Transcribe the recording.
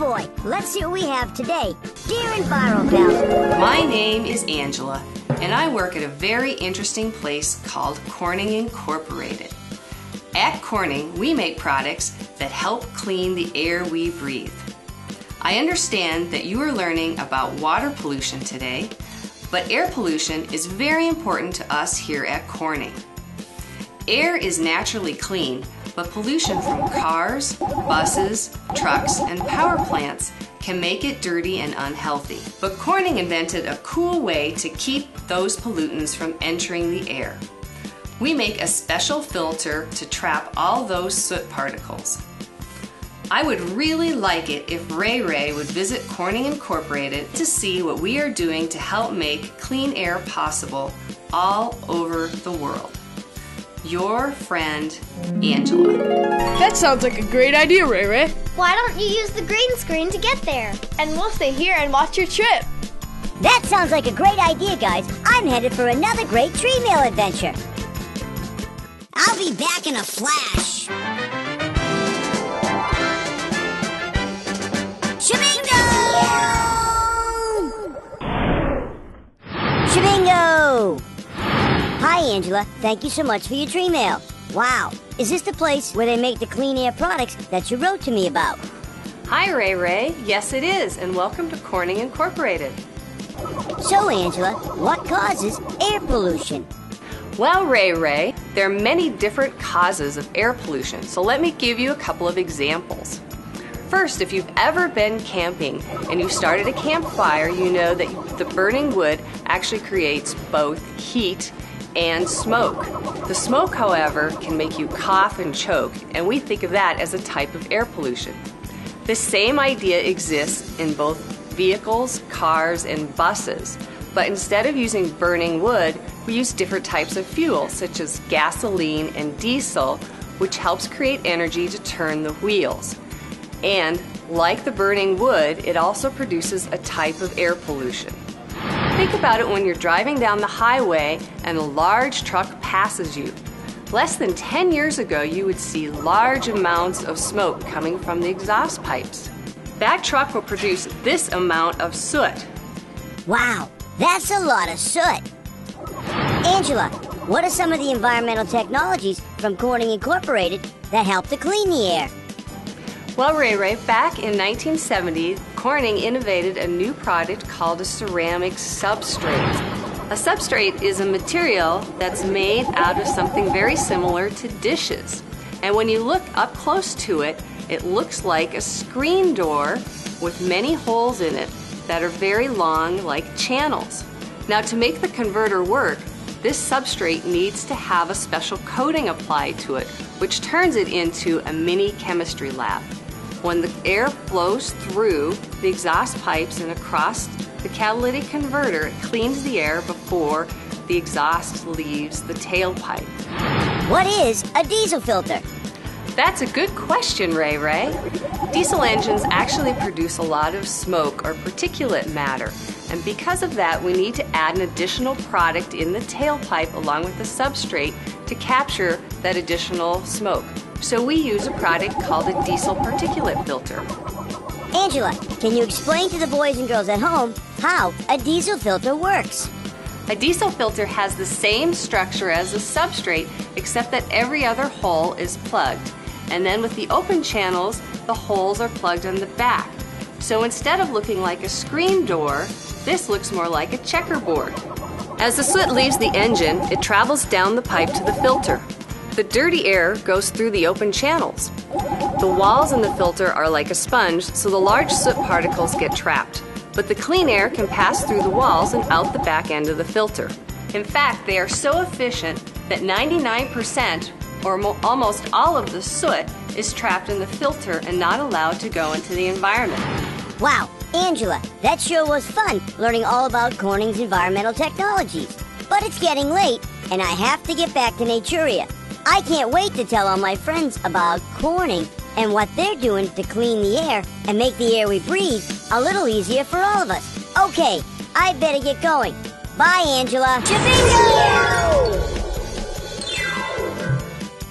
boy, let's see what we have today. Dear Enviropals. My name is Angela, and I work at a very interesting place called Corning Incorporated. At Corning, we make products that help clean the air we breathe. I understand that you are learning about water pollution today, but air pollution is very important to us here at Corning. Air is naturally clean, but pollution from cars, buses, trucks, and power plants can make it dirty and unhealthy. But Corning invented a cool way to keep those pollutants from entering the air. We make a special filter to trap all those soot particles. I would really like it if Rae Rae would visit Corning Incorporated to see what we are doing to help make clean air possible all over the world. Your friend, Angela. That sounds like a great idea, Rae Rae. Why don't you use the green screen to get there? And we'll stay here and watch your trip. That sounds like a great idea, guys. I'm headed for another great tree mail adventure. I'll be back in a flash. Shabingo! Shabingo! Hi, Angela. Thank you so much for your tree mail. Wow. Is this the place where they make the clean air products that you wrote to me about? Hi, Rae Rae. Yes, it is, and welcome to Corning Incorporated. So, Angela, what causes air pollution? Well, Rae Rae, there are many different causes of air pollution, so let me give you a couple of examples. First, if you've ever been camping and you started a campfire, you know that the burning wood actually creates both heat and smoke. The smoke, however, can make you cough and choke, and we think of that as a type of air pollution. The same idea exists in both vehicles, cars, and buses, but instead of using burning wood, we use different types of fuel, such as gasoline and diesel, which helps create energy to turn the wheels. And like the burning wood, it also produces a type of air pollution. Think about it when you're driving down the highway and a large truck passes you. Less than 10 years ago, you would see large amounts of smoke coming from the exhaust pipes. That truck will produce this amount of soot. Wow, that's a lot of soot. Angela, what are some of the environmental technologies from Corning Incorporated that help to clean the air? Well, Rae Rae, back in 1970, Corning innovated a new product called a ceramic substrate. A substrate is a material that's made out of something very similar to dishes. And when you look up close to it, it looks like a screen door with many holes in it that are very long, like channels. Now, to make the converter work, this substrate needs to have a special coating applied to it, which turns it into a mini chemistry lab. When the air flows through the exhaust pipes and across the catalytic converter, it cleans the air before the exhaust leaves the tailpipe. What is a diesel filter? That's a good question, Rae Rae. Diesel engines actually produce a lot of smoke or particulate matter, and because of that, we need to add an additional product in the tailpipe along with the substrate to capture that additional smoke. So we use a product called a diesel particulate filter. Angela, can you explain to the boys and girls at home how a diesel filter works? A diesel filter has the same structure as a substrate, except that every other hole is plugged. And then with the open channels, the holes are plugged on the back. So instead of looking like a screen door, this looks more like a checkerboard. As the soot leaves the engine, it travels down the pipe to the filter. The dirty air goes through the open channels. The walls in the filter are like a sponge, so the large soot particles get trapped. But the clean air can pass through the walls and out the back end of the filter. In fact, they are so efficient that 99% or almost all of the soot is trapped in the filter and not allowed to go into the environment. Wow, Angela, that sure was fun learning all about Corning's environmental technologies. But it's getting late, and I have to get back to Naturia. I can't wait to tell all my friends about Corning and what they're doing to clean the air and make the air we breathe a little easier for all of us. Okay, I better get going. Bye, Angela. Shabingo!